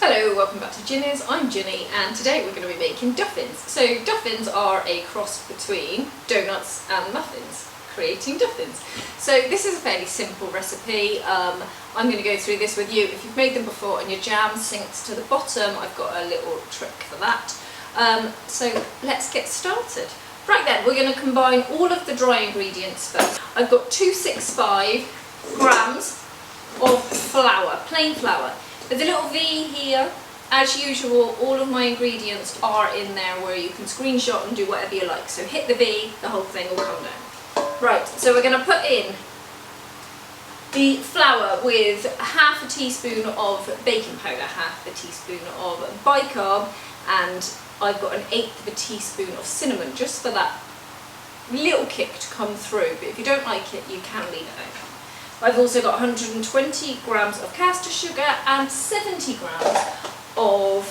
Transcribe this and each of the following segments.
Hello, welcome back to Jinny's. I'm Jinny and today we're going to be making duffins. So duffins are a cross between donuts and muffins, creating duffins. So this is a fairly simple recipe. I'm going to go through this with you. If you've made them before and your jam sinks to the bottom, I've got a little trick for that. So let's get started. Right then, we're going to combine all of the dry ingredients first. I've got 265 grams of flour, plain flour. There's a little V here. As usual, all of my ingredients are in there where you can screenshot and do whatever you like. So hit the V, the whole thing will come down. Right, so we're going to put in the flour with half a teaspoon of baking powder, half a teaspoon of bicarb, and I've got 1/8 of a teaspoon of cinnamon, just for that little kick to come through. But if you don't like it, you can leave it out. I've also got 120 grams of caster sugar and 70 grams of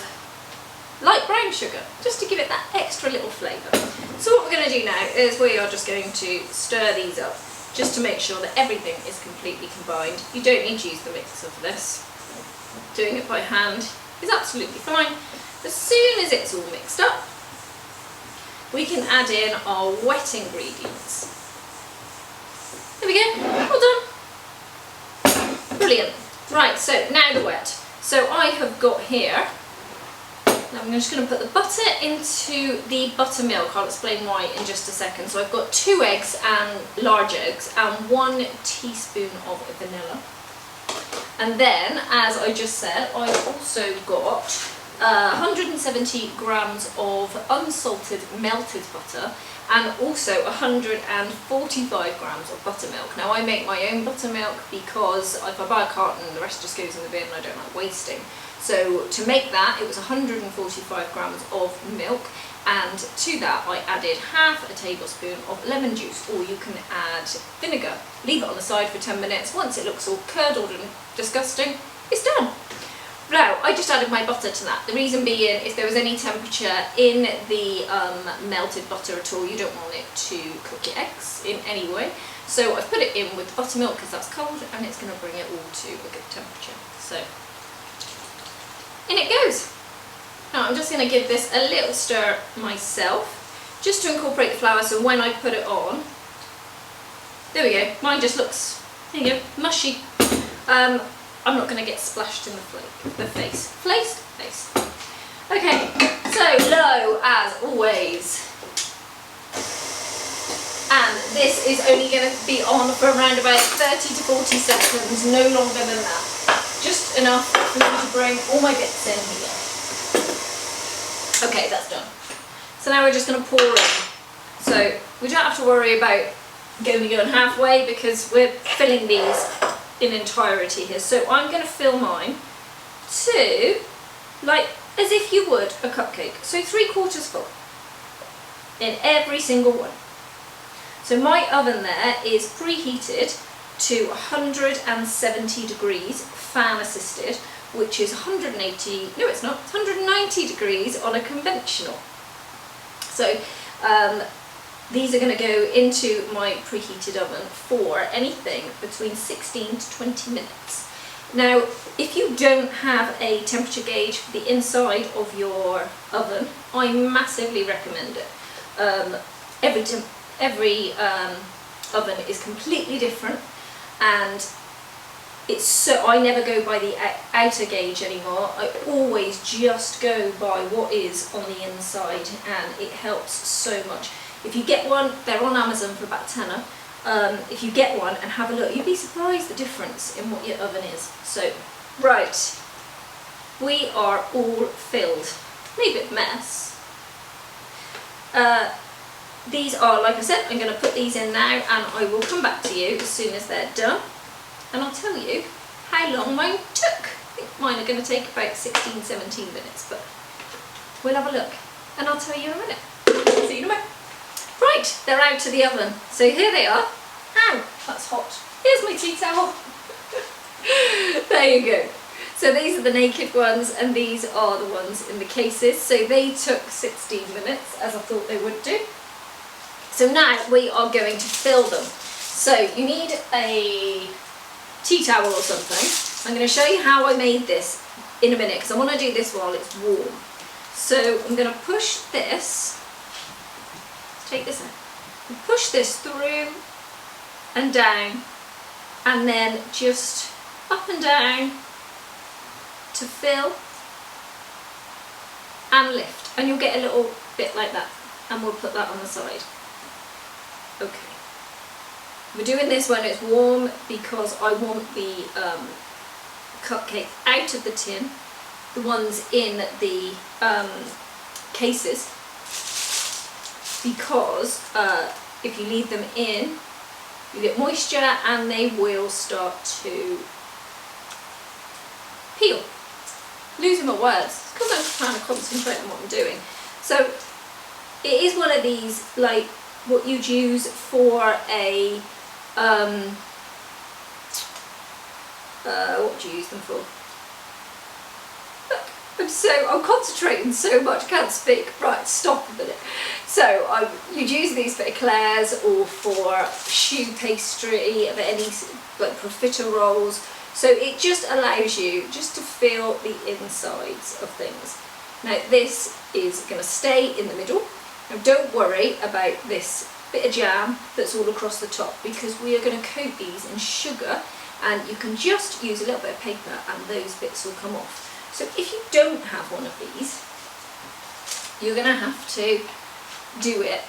light brown sugar, just to give it that extra little flavour. So what we're going to do now is we are just going to stir these up, just to make sure that everything is completely combined. You don't need to use the mixer for this. Doing it by hand is absolutely fine. As soon as it's all mixed up, we can add in our wet ingredients. There we go, all done. Brilliant. Right, so now the wet. So I have got here, now I'm just going to put the butter into the buttermilk. I'll explain why in just a second. So I've got 2 eggs and large eggs and 1 teaspoon of vanilla. And then, as I just said, I've also got 170 grams of unsalted melted butter and also 145 grams of buttermilk. Now I make my own buttermilk because if I buy a carton the rest just goes in the bin and I don't like wasting. So to make that it was 145 grams of milk, and to that I added half a tablespoon of lemon juice, or you can add vinegar. Leave it on the side for 10 minutes. Once it looks all curdled and disgusting, it's done. Now, I just added my butter to that. The reason being, if there was any temperature in the melted butter at all, you don't want it to cook your eggs in any way. So I've put it in with the buttermilk because that's cold and it's going to bring it all to a good temperature. So, in it goes. Now I'm just going to give this a little stir myself, just to incorporate the flour, so when I put it on, there we go, mine just looks, there you go, mushy. I'm not going to get splashed in the face. Face. Okay, so low as always. And this is only going to be on for around about 30 to 40 seconds, no longer than that. Just enough for me to bring all my bits in here. Okay, that's done. So now we're just going to pour in. So we don't have to worry about only going halfway because we're filling these in entirety here. So I'm going to fill mine to, like, as if you would a cupcake. So 3/4 full in every single one. So my oven there is preheated to 170 degrees, fan assisted, which is 180, no it's not, it's 190 degrees on a conventional. So these are going to go into my preheated oven for anything between 16 to 20 minutes. Now, if you don't have a temperature gauge for the inside of your oven, I massively recommend it. Every oven is completely different, and it's so, I never go by the outer gauge anymore. I always just go by what is on the inside, and it helps so much. If you get one, they're on Amazon for about £10. If you get one and have a look, you'd be surprised the difference in what your oven is. So, right, we are all filled. Maybe a mess. These are, like I said, I'm going to put these in now and I will come back to you as soon as they're done. And I'll tell you how long mine took. I think mine are going to take about 16-17 minutes, but we'll have a look. And I'll tell you in a minute. See you in a minute. Right, they're out of the oven. So here they are. Ow, that's hot. Here's my tea towel. There you go. So these are the naked ones and these are the ones in the cases. So they took 16 minutes, as I thought they would do. So now we are going to fill them. So you need a tea towel or something. I'm going to show you how I made this in a minute because I want to do this while it's warm. So I'm going to push this, take this out, and push this through and down, and then just up and down to fill and lift, and you'll get a little bit like that, and we'll put that on the side. Okay, we're doing this when it's warm because I want the cupcake out of the tin, the ones in the cases, because if you leave them in, you get moisture and they will start to peel. Losing my words because I'm trying to concentrate on what I'm doing. So it is one of these, like what you'd use for a what do you use them for? I'm concentrating so much, I can't speak. Right, stop a minute. So you'd use these for eclairs or for choux pastry, for any like profiterolles. So it just allows you just to feel the insides of things. Now this is going to stay in the middle. Now don't worry about this bit of jam that's all across the top, because we are going to coat these in sugar, and you can just use a little bit of paper and those bits will come off. So if you don't have one of these, you're going to have to do it.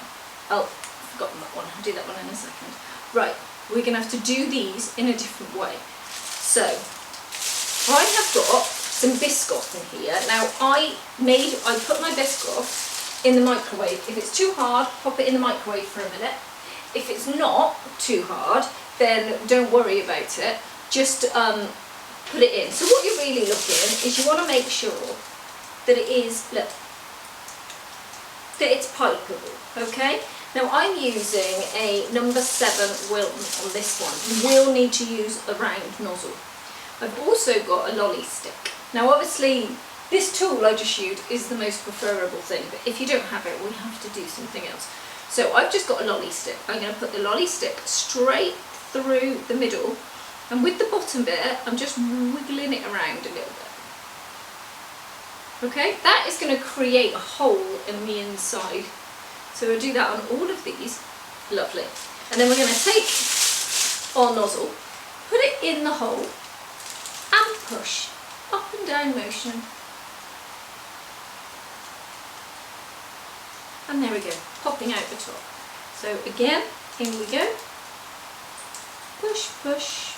Oh, I've forgotten that one. I'll do that one in a second. Right, we're going to have to do these in a different way. So I have got some Biscoff in here. Now I put my Biscoff in the microwave. If it's too hard, pop it in the microwave for a minute. If it's not too hard, then don't worry about it. Just put it in. So what you're really looking is you want to make sure that it is, look, that it's pipeable, okay? Now I'm using a number 7 Wilton on this one. You will need to use a round nozzle. I've also got a lolly stick. Now obviously this tool I just used is the most preferable thing, but if you don't have it, we'll have to do something else. So I've just got a lolly stick. I'm going to put the lolly stick straight through the middle, and with the bottom bit I'm just wiggling it around a little bit. Okay, that is going to create a hole in the inside. So we'll do that on all of these. Lovely. And then we're going to take our nozzle, put it in the hole and push up and down motion. And there we go, popping out the top. So again, in we go. Push, push,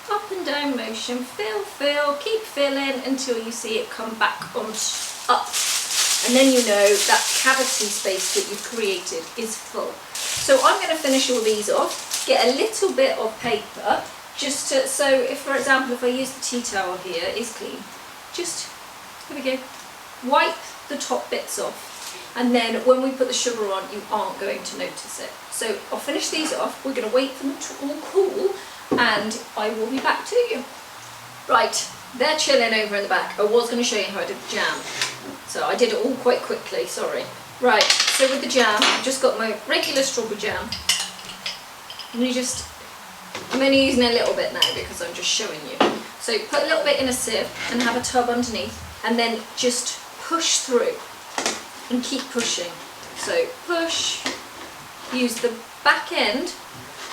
up and down motion, fill, fill, keep filling until you see it come back on up. And then you know that cavity space that you've created is full. So I'm going to finish all these off, get a little bit of paper, just to, so if, for example, if I use the tea towel here, it's clean. Just, here we go, wipe the top bits off. And then when we put the sugar on, you aren't going to notice it. So I'll finish these off, we're going to wait for them to all cool, and I will be back to you. Right, they're chilling over in the back. I was going to show you how I did the jam. So I did it all quite quickly, sorry. Right, so with the jam, I've just got my regular strawberry jam. And I'm only using a little bit now because I'm just showing you. So put a little bit in a sieve and have a tub underneath, and then just push through and keep pushing. So push, use the back end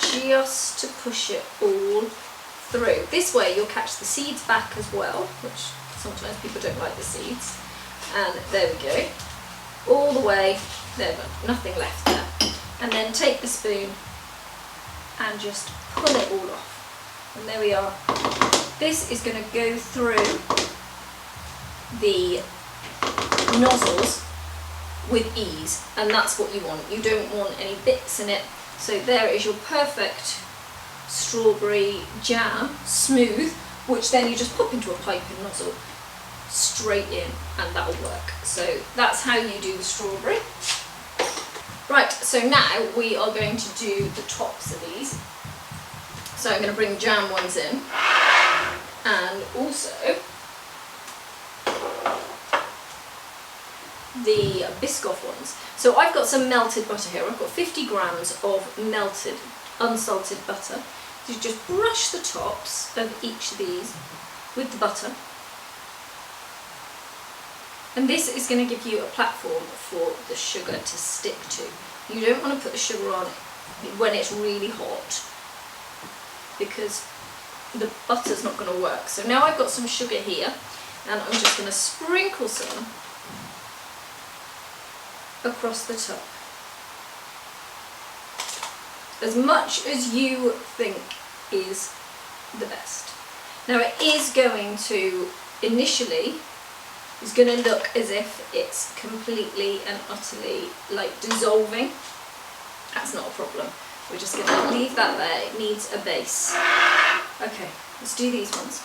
just to push it all through. This way you'll catch the seeds back as well, which sometimes people don't like the seeds. And there we go, all the way, there, nothing left there. And then take the spoon and just pull it all off. And there we are. This is going to go through the nozzles with ease, and that's what you want. You don't want any bits in it. So there is your perfect strawberry jam, smooth, which then you just pop into a piping nozzle straight in, and that'll work. So that's how you do the strawberry. Right, so now we are going to do the tops of these. So I'm going to bring jam ones in, and also the Biscoff ones. So I've got some melted butter here. I've got 50 grams of melted, unsalted butter. So you just brush the tops of each of these with the butter. And this is going to give you a platform for the sugar to stick to. You don't want to put the sugar on when it's really hot, because the butter's not going to work. So now I've got some sugar here, and I'm just going to sprinkle some across the top. As much as you think is the best. Now it is going to, initially, it's going to look as if it's completely and utterly like dissolving. That's not a problem. We're just going to leave that there. It needs a base. Okay, let's do these ones.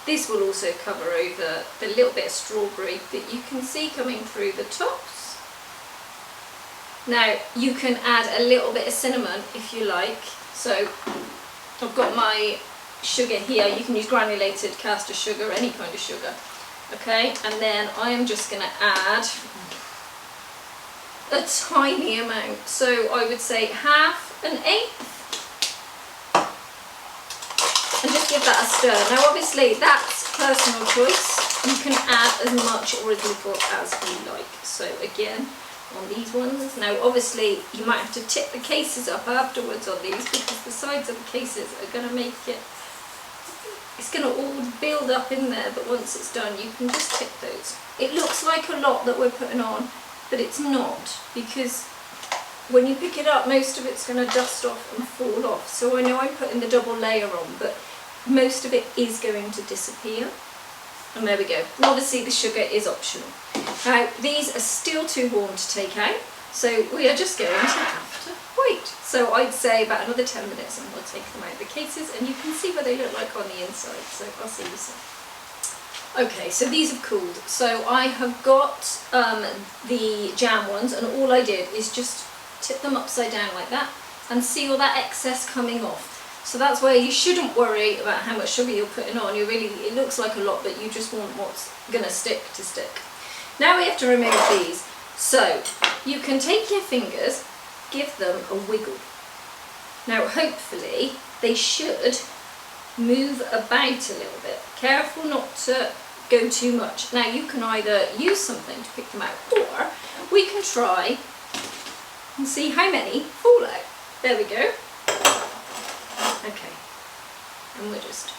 This will also cover over the little bit of strawberry that you can see coming through the tops. Now you can add a little bit of cinnamon if you like. So I've got my sugar here. You can use granulated caster sugar, any kind of sugar. Okay, and then I am just going to add a tiny amount. So I would say 1/8. And just give that a stir. Now obviously that's personal choice. You can add as much or as little as you like. So again, on these ones, now obviously you might have to tip the cases up afterwards on these, because the sides of the cases are going to make it, it's going to all build up in there, but once it's done you can just tip those. It looks like a lot that we're putting on, but it's not, because when you pick it up most of it's going to dust off and fall off. So I know I'm putting the double layer on, but most of it is going to disappear. And there we go. And obviously the sugar is optional. Now these are still too warm to take out, so we are just going to have to wait. So I'd say about another 10 minutes and we'll take them out of the cases, and you can see what they look like on the inside. So I'll see you soon. Okay, so these have cooled. So I have got the jam ones, and all I did is just tip them upside down like that and see all that excess coming off. So that's where you shouldn't worry about how much sugar you're putting on. You really, it looks like a lot, but you just want what's going to stick to stick. Now we have to remove these. So you can take your fingers, give them a wiggle. Now hopefully they should move about a little bit. Careful not to go too much. Now you can either use something to pick them out, or we can try and see how many fall out. There we go. Okay, and we're just,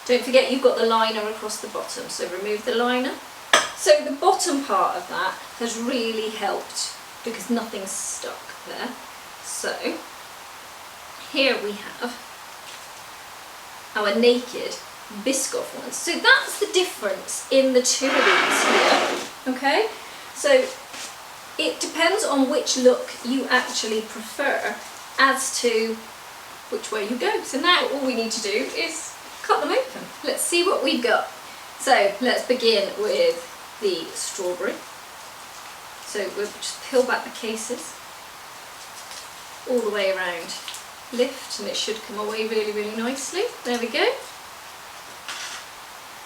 don't forget you've got the liner across the bottom, so remove the liner. So the bottom part of that has really helped because nothing's stuck there. So here we have our naked Biscoff ones. So that's the difference in the two of these here, okay? So it depends on which look you actually prefer as to which way you go. So now all we need to do is cut them open. Let's see what we've got. So let's begin with the strawberry. So we'll just peel back the cases all the way around, lift, and it should come away really, really nicely. There we go.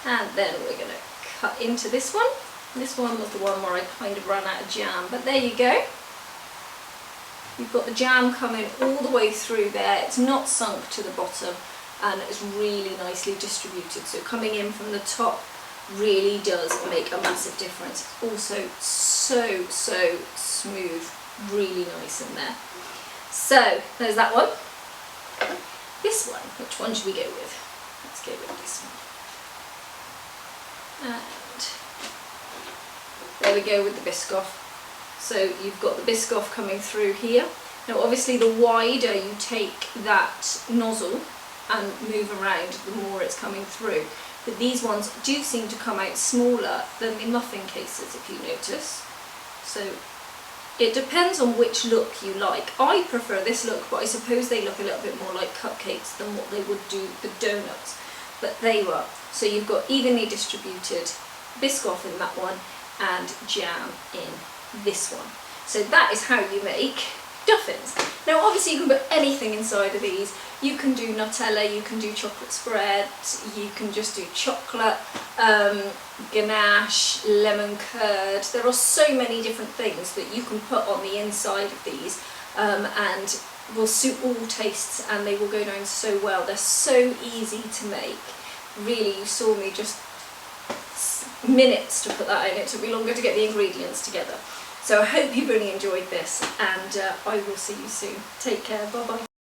And then we're going to cut into this one. This one was the one where I kind of ran out of jam, but there you go. You've got the jam coming all the way through there. It's not sunk to the bottom, and it's really nicely distributed. So coming in from the top really does make a massive difference. Also so smooth, really nice in there. So there's that one. This one, which one should we go with? Let's go with this one. And there we go with the Biscoff. So you've got the Biscoff coming through here. Now obviously the wider you take that nozzle and move around, the more it's coming through. But these ones do seem to come out smaller than the muffin cases, if you notice. So it depends on which look you like. I prefer this look, but I suppose they look a little bit more like cupcakes than what they would do the donuts. But they were. So you've got evenly distributed Biscoff in that one and jam in this one. So that is how you make Duffins. Now obviously you can put anything inside of these. You can do Nutella, you can do chocolate spread, you can just do chocolate, ganache, lemon curd. There are so many different things that you can put on the inside of these, and will suit all tastes, and they will go down so well. They're so easy to make. Really, you saw me just minutes to put that in. It took me longer to get the ingredients together. So I hope you've really enjoyed this, and I will see you soon. Take care, bye bye.